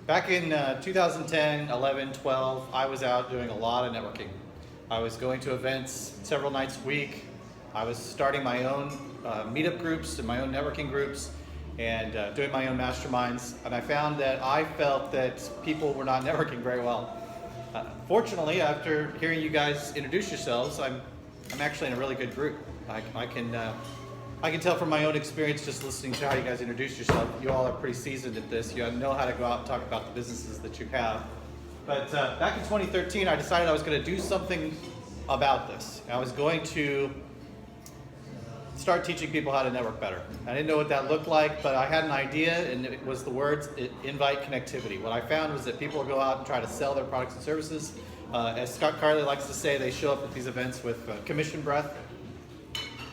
Back in 2010, 11, 12, I was out doing a lot of networking. I was going to events several nights a week. I was starting my own meetup groups and my own networking groups and doing my own masterminds. And I found that I felt that people were not networking very well. Fortunately, after hearing you guys introduce yourselves, I'm actually in a really good group. I can tell from my own experience just listening to how you guys introduce yourself. You all are pretty seasoned at this. You know how to go out and talk about the businesses that you have. But back in 2013, I decided I was going to do something about this. I was going to start teaching people how to network better. I didn't know what that looked like, but I had an idea, and it was the words, invite connectivity. What I found was that people would go out and try to sell their products and services. As Scott Carley likes to say, they show up at these events with commission breath.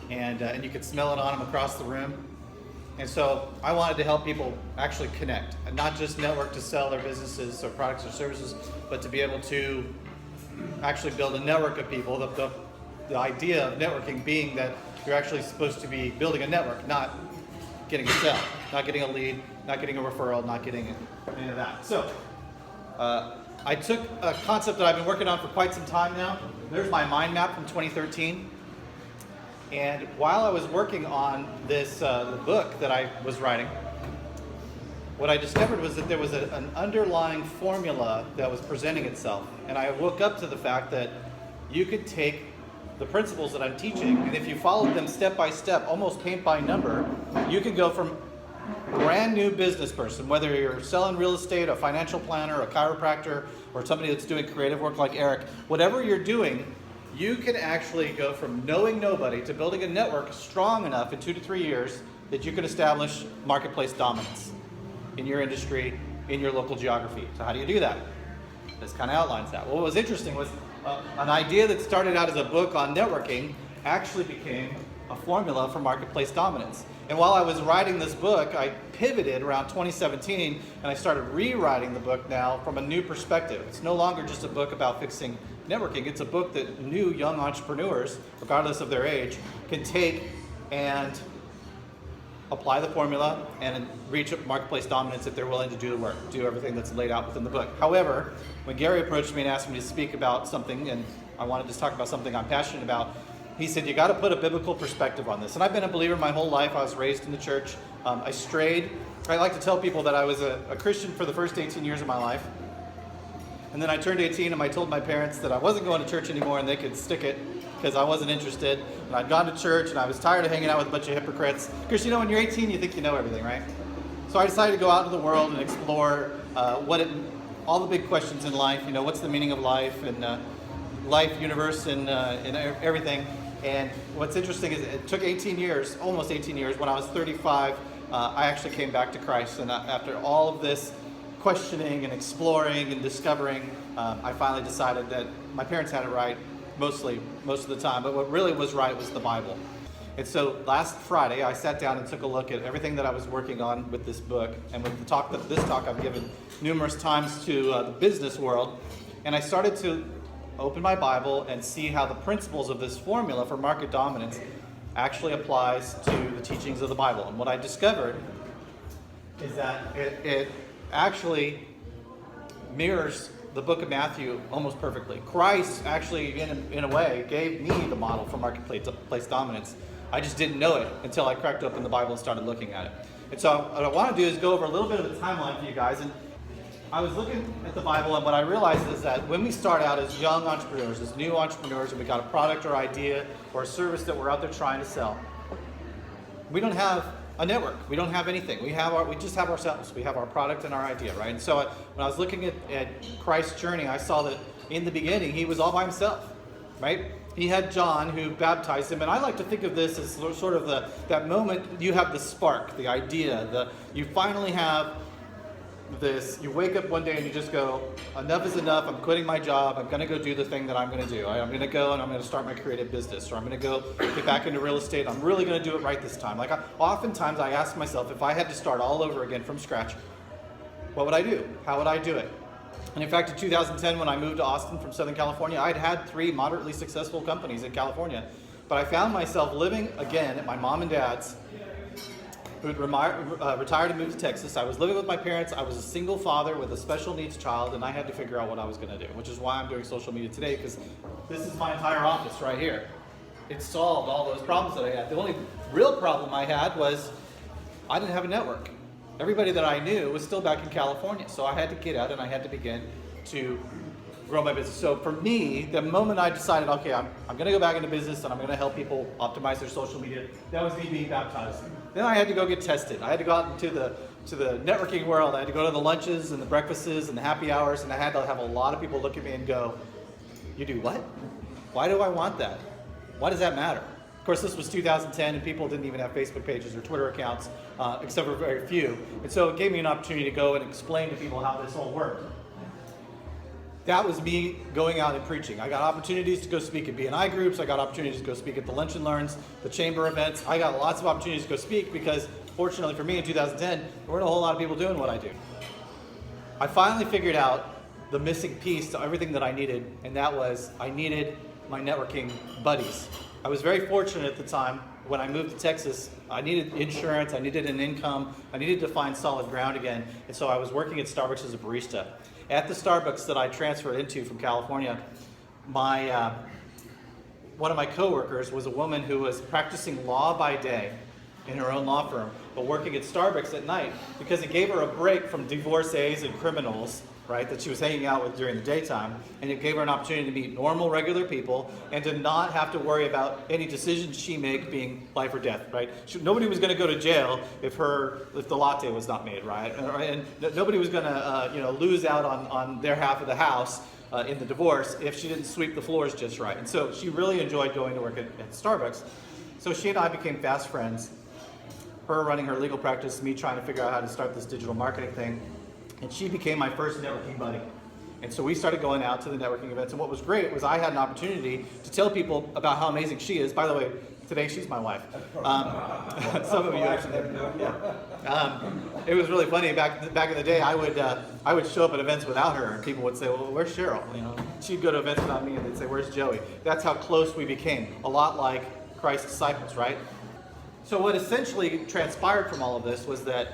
And you could smell it on them across the room. And so I wanted to help people actually connect, and not just network to sell their businesses or products or services, but to be able to actually build a network of people. The idea of networking being that you're actually supposed to be building a network, not getting a sell, not getting a lead, not getting a referral, not getting any of that. So I took a concept that I've been working on for quite some time now. There's my mind map from 2013. And while I was working on this the book that I was writing, what I discovered was that there was an underlying formula that was presenting itself. And I woke up to the fact that you could take the principles that I'm teaching, and if you followed them step by step, almost paint by number, you can go from brand new business person, whether you're selling real estate, a financial planner, a chiropractor, or somebody that's doing creative work like Eric, whatever you're doing, you can actually go from knowing nobody to building a network strong enough in 2 to 3 years that you can establish marketplace dominance in your industry, in your local geography. So how do you do that? This kind of outlines that. Well, what was interesting was an idea that started out as a book on networking actually became a formula for marketplace dominance. And while I was writing this book, I pivoted around 2017 and I started rewriting the book now from a new perspective. It's no longer just a book about fixing networking. It's a book that new young entrepreneurs, regardless of their age, can take and apply the formula and reach marketplace dominance if they're willing to do the work, do everything that's laid out within the book. However, when Gary approached me and asked me to speak about something, and I wanted to talk about something I'm passionate about, he said, you got to put a biblical perspective on this. And I've been a believer my whole life. I was raised in the church. I strayed. I like to tell people that I was a Christian for the first 18 years of my life. And then I turned 18 and I told my parents that I wasn't going to church anymore and they could stick it because I wasn't interested. And I'd gone to church and I was tired of hanging out with a bunch of hypocrites. Because when you're 18, you think you know everything, right? So I decided to go out into the world and explore all the big questions in life. What's the meaning of life and life, universe, and everything. And what's interesting is it took 18 years, almost 18 years. When I was 35, I actually came back to Christ. And after all of this questioning and exploring and discovering, I finally decided that my parents had it right most of the time, but what really was right was the Bible. And so last Friday I sat down and took a look at everything that I was working on with this book and with this talk I've given numerous times to the business world, and I started to open my Bible and see how the principles of this formula for market dominance actually applies to the teachings of the Bible. And what I discovered is that it actually mirrors the book of Matthew almost perfectly. Christ actually, in a way, gave me the model for marketplace dominance. I just didn't know it until I cracked open the Bible and started looking at it. And so what I want to do is go over a little bit of the timeline for you guys. And I was looking at the Bible, and what I realized is that when we start out as young entrepreneurs, as new entrepreneurs, and we got a product or idea or a service that we're out there trying to sell, we don't have a network. We don't have anything. We just have ourselves. We have our product and our idea, right? And so when I was looking at Christ's journey, I saw that in the beginning, he was all by himself, right? He had John who baptized him, and I like to think of this as sort of that moment you have the spark, the idea, you finally have this, you wake up one day and you just go, enough is enough, I'm quitting my job, I'm going to go do the thing that I'm going to do. I'm going to go and I'm going to start my creative business, or I'm going to go get back into real estate. I'm really going to do it right this time. Oftentimes I ask myself, if I had to start all over again from scratch, what would I do? How would I do it? And in fact, in 2010, when I moved to Austin from Southern California, I'd had 3 moderately successful companies in California, but I found myself living again at my mom and dad's who had retired and moved to Texas. I was living with my parents. I was a single father with a special needs child, and I had to figure out what I was going to do, which is why I'm doing social media today, because this is my entire office right here. It solved all those problems that I had. The only real problem I had was I didn't have a network. Everybody that I knew was still back in California, so I had to get out and I had to begin to grow my business. So for me, the moment I decided, okay, I'm going to go back into business and I'm going to help people optimize their social media, that was me being baptized. Then I had to go get tested. I had to go out into the networking world. I had to go to the lunches and the breakfasts and the happy hours, and I had to have a lot of people look at me and go, "You do what? Why do I want that? Why does that matter?" Of course, this was 2010, and people didn't even have Facebook pages or Twitter accounts, except for very few. And so it gave me an opportunity to go and explain to people how this all worked. That was me going out and preaching. I got opportunities to go speak at B&I groups. I got opportunities to go speak at the Lunch and Learns, the chamber events. I got lots of opportunities to go speak because, fortunately for me, in 2010, there weren't a whole lot of people doing what I do. I finally figured out the missing piece to everything that I needed, and that was I needed my networking buddies. I was very fortunate at the time. When I moved to Texas, I needed insurance, I needed an income, I needed to find solid ground again, and so I was working at Starbucks as a barista. At the Starbucks that I transferred into from California, one of my coworkers was a woman who was practicing law by day in her own law firm, but working at Starbucks at night because it gave her a break from divorcees and criminals, right, that she was hanging out with during the daytime, and it gave her an opportunity to meet normal, regular people and to not have to worry about any decisions she make being life or death, right? Nobody was going to go to jail if the latte was not made right, and nobody was going to lose out on their half of the house in the divorce if she didn't sweep the floors just right. And so she really enjoyed going to work at Starbucks. So she and I became fast friends. Her running her legal practice, me trying to figure out how to start this digital marketing thing. And she became my first networking buddy. And so we started going out to the networking events. And what was great was I had an opportunity to tell people about how amazing she is. By the way, today she's my wife. Some of you actually never know. Yeah. It was really funny. Back in the day, I would show up at events without her, and people would say, "Well, where's Cheryl?" She'd go to events without me, and they'd say, "Where's Joey?" That's how close we became. A lot like Christ's disciples, right? So what essentially transpired from all of this was that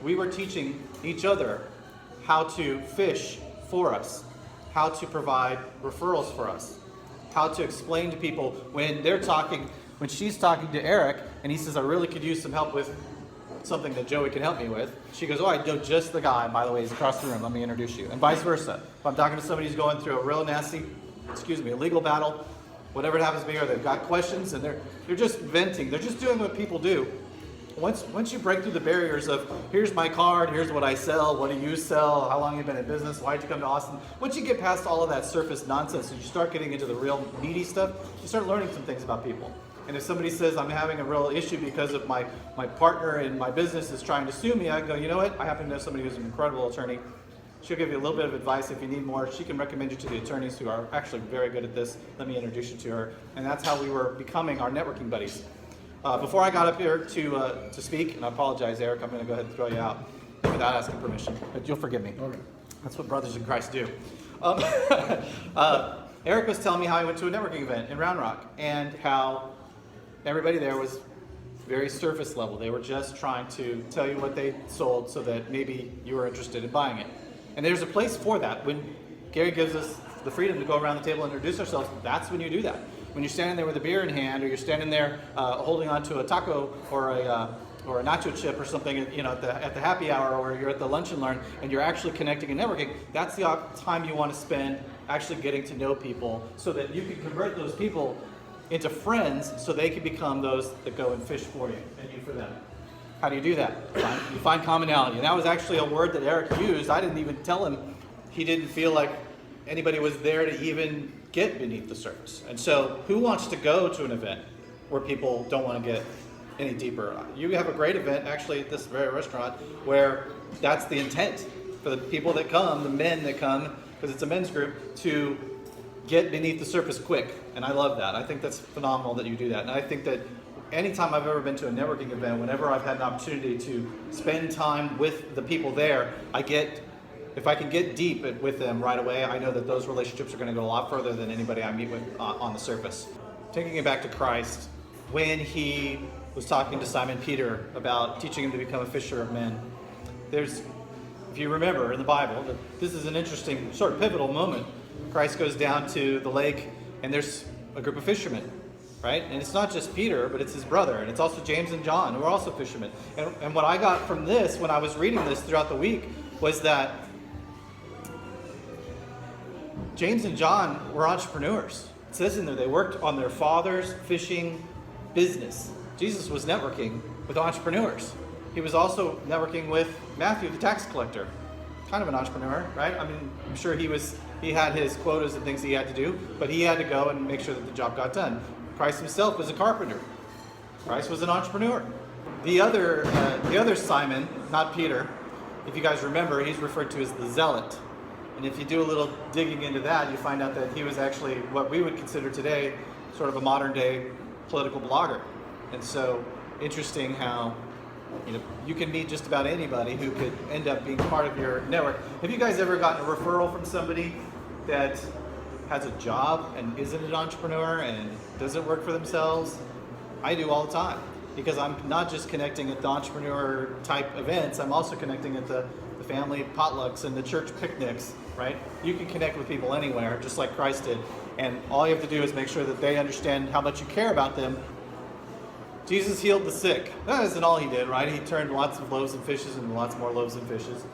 we were teaching each other how to fish for us, how to provide referrals for us, how to explain to people when she's talking to Eric and he says, "I really could use some help with something that Joey can help me with." She goes, "Oh, I know just the guy, by the way, he's across the room, let me introduce you." And vice versa. If I'm talking to somebody who's going through a real nasty, a legal battle, whatever it happens to be, or they've got questions and they're just venting, they're just doing what people do. Once you break through the barriers of, here's my card, here's what I sell, what do you sell, how long have you been in business, why did you come to Austin? Once you get past all of that surface nonsense and you start getting into the real meaty stuff, you start learning some things about people. And if somebody says, "I'm having a real issue because of my partner in my business is trying to sue me," I go, "You know what? I happen to know somebody who's an incredible attorney. She'll give you a little bit of advice if you need more. She can recommend you to the attorneys who are actually very good at this. Let me introduce you to her." And that's how we were becoming our networking buddies. Before I got up here to speak, and I apologize, Eric, I'm going to go ahead and throw you out without asking permission, but you'll forgive me. Okay. That's what brothers in Christ do. Eric was telling me how he went to a networking event in Round Rock and how everybody there was very surface level. They were just trying to tell you what they sold so that maybe you were interested in buying it. And there's a place for that. When Gary gives us the freedom to go around the table and introduce ourselves, that's when you do that. When you're standing there with a beer in hand, or you're standing there holding onto a taco or a nacho chip or something, at the happy hour, or you're at the Lunch and Learn, and you're actually connecting and networking, that's the time you want to spend actually getting to know people so that you can convert those people into friends so they can become those that go and fish for you and you for them. How do you do that? You find commonality. And that was actually a word that Eric used. I didn't even tell him. He didn't feel like anybody was there to even get beneath the surface. And so who wants to go to an event where people don't want to get any deeper? You have a great event actually at this very restaurant where that's the intent for the people that come, the men that come, because it's a men's group, to get beneath the surface quick. And I love that. I think that's phenomenal that you do that. And I think that anytime I've ever been to a networking event, whenever I've had an opportunity to spend time with the people there, if I can get deep with them right away, I know that those relationships are going to go a lot further than anybody I meet with on the surface. Taking it back to Christ, when he was talking to Simon Peter about teaching him to become a fisher of men. If you remember in the Bible, this is an interesting sort of pivotal moment. Christ goes down to the lake and there's a group of fishermen, right? And it's not just Peter, but it's his brother, and it's also James and John, who are also fishermen. And what I got from this when I was reading this throughout the week was that James and John were entrepreneurs. It says in there they worked on their father's fishing business. Jesus was networking with entrepreneurs. He was also networking with Matthew, the tax collector. Kind of an entrepreneur, right? I mean, I'm sure he had his quotas and things he had to do, but he had to go and make sure that the job got done. Christ himself was a carpenter. Christ was an entrepreneur. The other Simon, not Peter, if you guys remember, he's referred to as the zealot. And if you do a little digging into that, you find out that he was actually what we would consider today sort of a modern day political blogger. And so interesting how you can meet just about anybody who could end up being part of your network. Have you guys ever gotten a referral from somebody that has a job and isn't an entrepreneur and doesn't work for themselves? I do all the time, because I'm not just connecting at the entrepreneur type events, I'm also connecting at the family potlucks and the church picnics, right? You can connect with people anywhere, just like Christ did. And all you have to do is make sure that they understand how much you care about them. Jesus healed the sick. That isn't all he did, right? He turned lots of loaves and fishes into lots more loaves and fishes.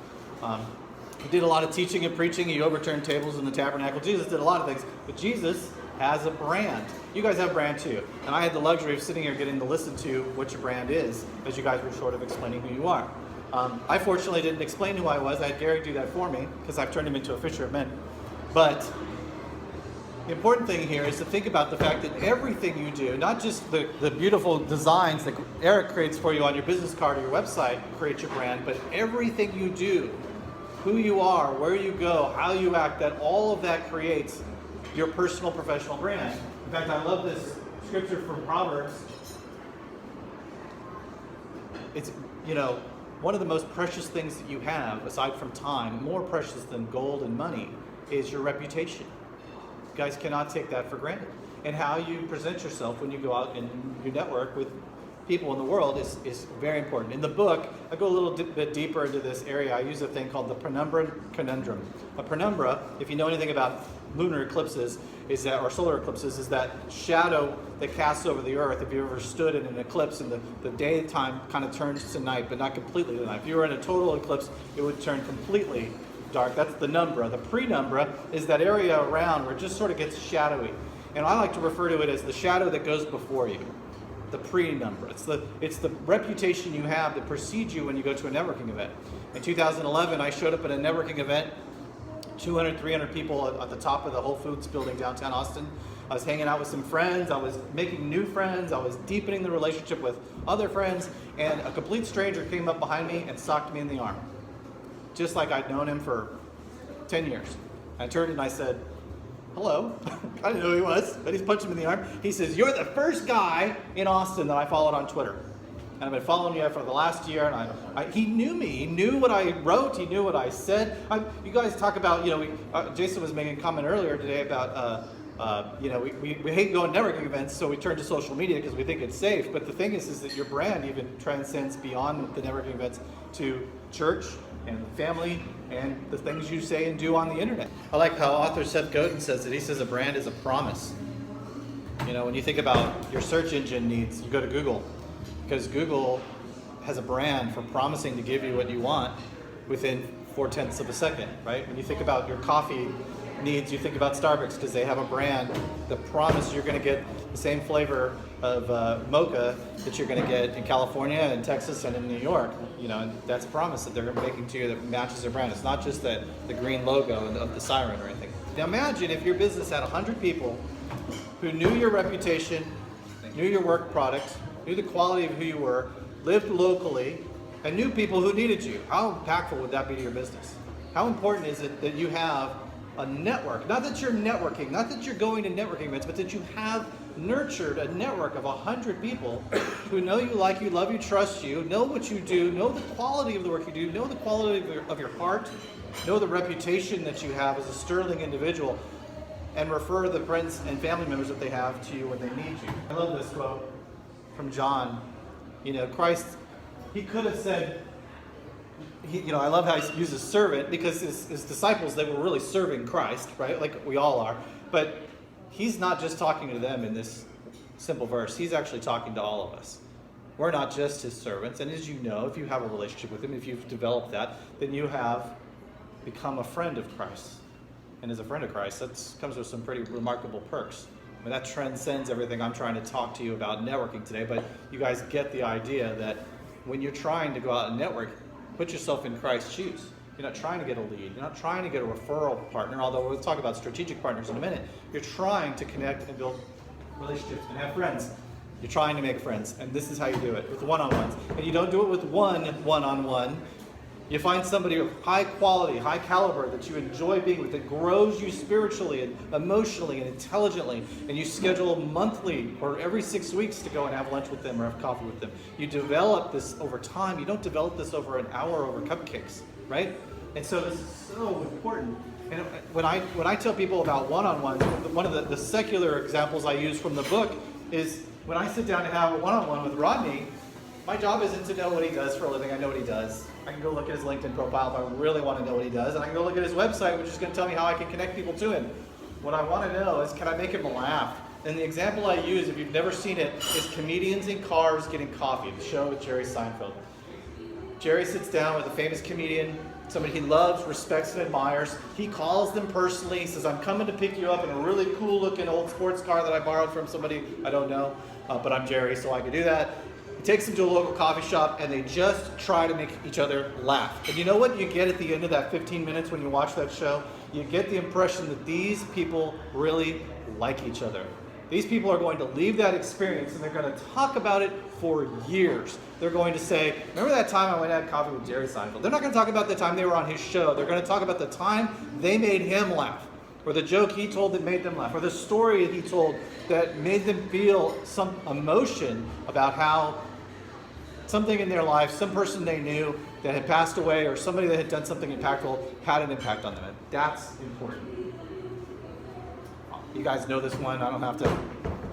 He did a lot of teaching and preaching. He overturned tables in the tabernacle. Jesus did a lot of things. But Jesus has a brand. You guys have a brand too. And I had the luxury of sitting here getting to listen to what your brand is, as you guys were sort of explaining who you are. I fortunately didn't explain who I was. I had Gary do that for me, because I've turned him into a fisher of men. But the important thing here is to think about the fact that everything you do, not just the beautiful designs that Eric creates for you on your business card or your website, create your brand, but everything you do, who you are, where you go, how you act, that all of that creates your personal professional brand. In fact, I love this scripture from Proverbs. It's, one of the most precious things that you have, aside from time, more precious than gold and money, is your reputation. You guys cannot take that for granted. And how you present yourself when you go out and you network with people in the world is very important. In the book, I go a little bit deeper into this area. I use a thing called the penumbra conundrum. A penumbra, if you know anything about lunar eclipses, or solar eclipses, is that shadow that casts over the earth. If you ever stood in an eclipse and the daytime kind of turns to night, but not completely to night. If you were in a total eclipse, it would turn completely dark. That's the numbra. The penumbra is that area around where it just sort of gets shadowy. And I like to refer to it as the shadow that goes before you. The penumbra. It's the reputation you have that precedes you when you go to a networking event. In 2011, I showed up at a networking event, 200, 300 people at the top of the Whole Foods building downtown Austin. I was hanging out with some friends. I was making new friends. I was deepening the relationship with other friends. And a complete stranger came up behind me and socked me in the arm, just like I'd known him for 10 years. I turned and I said, hello. I didn't know who he was, but he's punched him in the arm. He says, you're the first guy in Austin that I followed on Twitter. And I've been following you for the last year, and he knew me. He knew what I wrote. He knew what I said. You guys talk about, Jason was making a comment earlier today about, we hate going to networking events, so we turn to social media because we think it's safe. But the thing is that your brand even transcends beyond the networking events to church and family and the things you say and do on the internet. I like how author Seth Godin says it. He says a brand is a promise. When you think about your search engine needs, you go to Google, because Google has a brand for promising to give you what you want within 0.4 of a second, right? When you think about your coffee needs, you think about Starbucks because they have a brand that promises you're going to get the same flavor of mocha that you're going to get in California and Texas and in New York. And that's a promise that they're making to you that matches their brand. It's not just the green logo of the siren or anything. Now imagine if your business had 100 people who knew your reputation, knew your work product, knew the quality of who you were, lived locally, and knew people who needed you. How impactful would that be to your business? How important is it that you have a network? Not that you're networking, not that you're going to networking events, but that you have nurtured a network of 100 people who know you, like you, love you, trust you, know what you do, know the quality of the work you do, know the quality of your heart, know the reputation that you have as a sterling individual, and refer the friends and family members that they have to you when they need you. I love this quote from John. You know, Christ, he could have said, I love how he uses servant, because his disciples, they were really serving Christ, right? Like we all are. But he's not just talking to them in this simple verse. He's actually talking to all of us. We're not just his servants. And as you know, if you have a relationship with him, if you've developed that, then you have become a friend of Christ. And as a friend of Christ, that comes with some pretty remarkable perks. I mean, that transcends everything I'm trying to talk to you about networking today, but you guys get the idea that when you're trying to go out and network, put yourself in Christ's shoes. You're not trying to get a lead. You're not trying to get a referral partner, although we'll talk about strategic partners in a minute. You're trying to connect and build relationships and have friends. You're trying to make friends, and this is how you do it, with one-on-ones. And you don't do it with one-on-one. You find somebody of high quality, high caliber that you enjoy being with, that grows you spiritually and emotionally and intelligently, and you schedule monthly or every 6 weeks to go and have lunch with them or have coffee with them. You develop this over time. You don't develop this over an hour over cupcakes, right? And so this is so important. And when I tell people about one-on-ones, one of the secular examples I use from the book is when I sit down to have a one-on-one with Rodney, my job isn't to know what he does for a living. I know what he does. I can go look at his LinkedIn profile if I really want to know what he does, and I can go look at his website, which is going to tell me how I can connect people to him. What I want to know is, can I make him laugh? And the example I use, if you've never seen it, is Comedians in Cars Getting Coffee, the show with Jerry Seinfeld. Jerry sits down with a famous comedian, somebody he loves, respects, and admires. He calls them personally. He says, I'm coming to pick you up in a really cool-looking old sports car that I borrowed from somebody I don't know, but I'm Jerry, so I can do that. He takes them to a local coffee shop, and they just try to make each other laugh. And you know what you get at the end of that 15 minutes when you watch that show? You get the impression that these people really like each other. These people are going to leave that experience, and they're going to talk about it for years. They're going to say, remember that time I went and had coffee with Jerry Seinfeld? They're not going to talk about the time they were on his show. They're going to talk about the time they made him laugh, or the joke he told that made them laugh, or the story that he told that made them feel some emotion about how something in their life, some person they knew that had passed away, or somebody that had done something impactful had an impact on them. And that's important. You guys know this one. I don't have to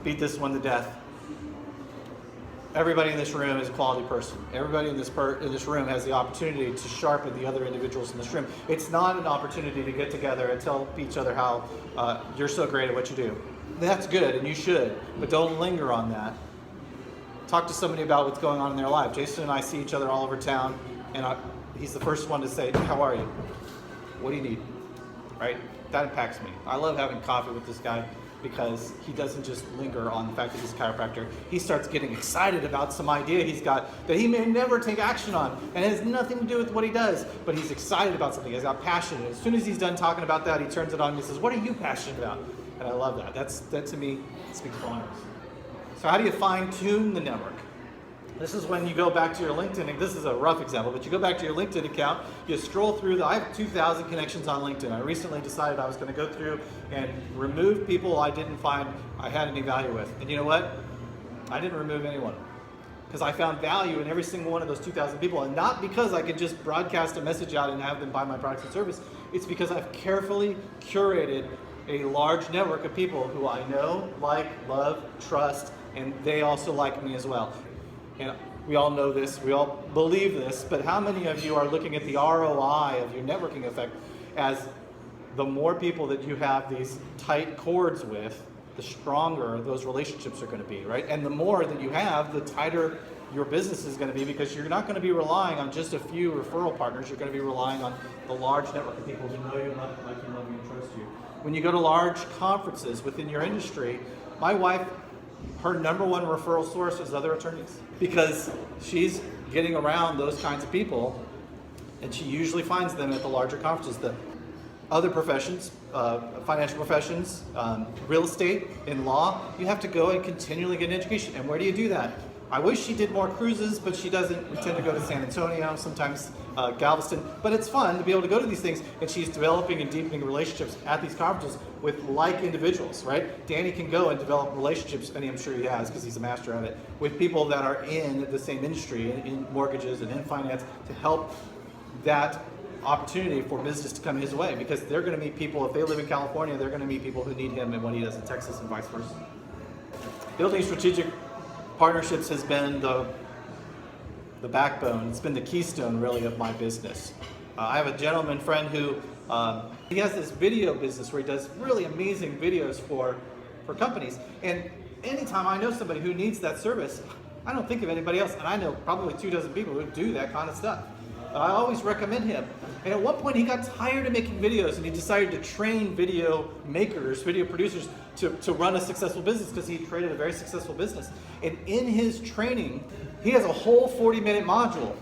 beat this one to death. Everybody in this room is a quality person. Everybody in this room has the opportunity to sharpen the other individuals in this room. It's not an opportunity to get together and tell each other how you're so great at what you do. That's good, and you should, but don't linger on that. Talk to somebody about what's going on in their life. Jason and I see each other all over town, and he's the first one to say, how are you? What do you need? Right? That impacts me. I love having coffee with this guy because he doesn't just linger on the fact that he's a chiropractor. He starts getting excited about some idea he's got that he may never take action on, and it has nothing to do with what he does, but he's excited about something. He's got passion. And as soon as he's done talking about that, he turns it on and he says, what are you passionate about? And I love that. That to me speaks volumes. So how do you fine-tune the network? This is when you go back to your LinkedIn, and this is a rough example, but you go back to your LinkedIn account, you scroll through, I have 2,000 connections on LinkedIn. I recently decided I was going to go through and remove people I didn't find I had any value with. And you know what? I didn't remove anyone, because I found value in every single one of those 2,000 people, and not because I could just broadcast a message out and have them buy my products and service. It's because I've carefully curated a large network of people who I know, like, love, trust, and they also like me as well. And we all know this, we all believe this, but how many of you are looking at the ROI of your networking effect as the more people that you have these tight cords with, the stronger those relationships are going to be, right? And the more that you have, the tighter your business is going to be, because you're not going to be relying on just a few referral partners. You're going to be relying on the large network of people who know you, like you, love you, and trust you. When you go to large conferences within your industry, my wife, her number one referral source is other attorneys, because she's getting around those kinds of people, and she usually finds them at the larger conferences. The other professions, financial professions, real estate, in law, you have to go and continually get an education. And where do you do that? I wish she did more cruises, but she doesn't. We tend to go to San Antonio, sometimes Galveston, but it's fun to be able to go to these things, and she's developing and deepening relationships at these conferences with like individuals, right? Danny can go and develop relationships, and I'm sure he has because he's a master at it, with people that are in the same industry, in mortgages and in finance, to help that opportunity for business to come his way, because they're going to meet people, if they live in California, they're going to meet people who need him and what he does in Texas, and vice versa. Building strategic partnerships has been the the backbone. It's been the keystone, really, of my business. I have a gentleman friend who, he has this video business where he does really amazing videos for companies. And anytime I know somebody who needs that service, I don't think of anybody else. And I know probably 24 people who do that kind of stuff. I always recommend him. And at one point he got tired of making videos and he decided to train video makers, video producers to run a successful business because he created a very successful business. And in his training, he has a whole 40-minute module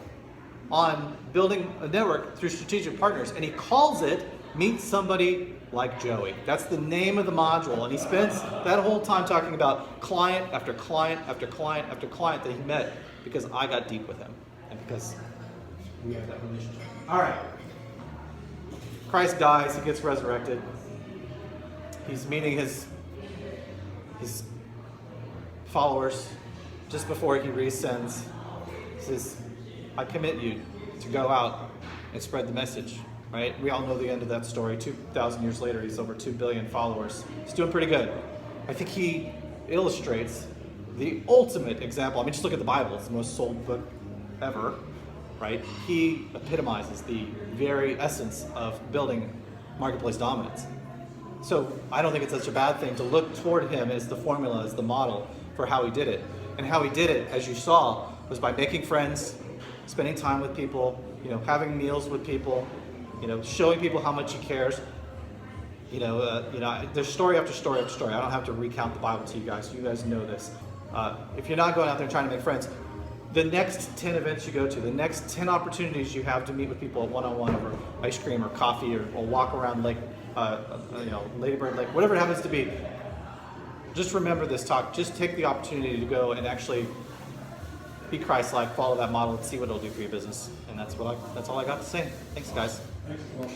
on building a network through strategic partners. And he calls it Meet Somebody Like Joey. That's the name of the module. And he spends that whole time talking about client after client after client after client that he met because I got deep with him and because we have that relationship. All right. Christ dies, he gets resurrected. He's meeting his followers just before he resends. He says, I commit you to go out and spread the message, right? We all know the end of that story. 2,000 years later, he's over 2 billion followers. He's doing pretty good. I think he illustrates the ultimate example. I mean, just look at the Bible. It's the most sold book ever, right? He epitomizes the very essence of building marketplace dominance. So I don't think it's such a bad thing to look toward him as the formula, as the model for how he did it. And how he did it, as you saw, was by making friends, spending time with people, having meals with people, showing people how much he cares. There's story after story after story. I don't have to recount the Bible to you guys. You guys know this. If you're not going out there trying to make friends, the next 10 events you go to, the next 10 opportunities you have to meet with people one-on-one over ice cream or coffee or walk around Lake, Lady Bird Lake, whatever it happens to be, just remember this talk. Just take the opportunity to go and actually be Christ-like, follow that model, and see what it'll do for your business. And that's all I got to say. Thanks, guys. Excellent.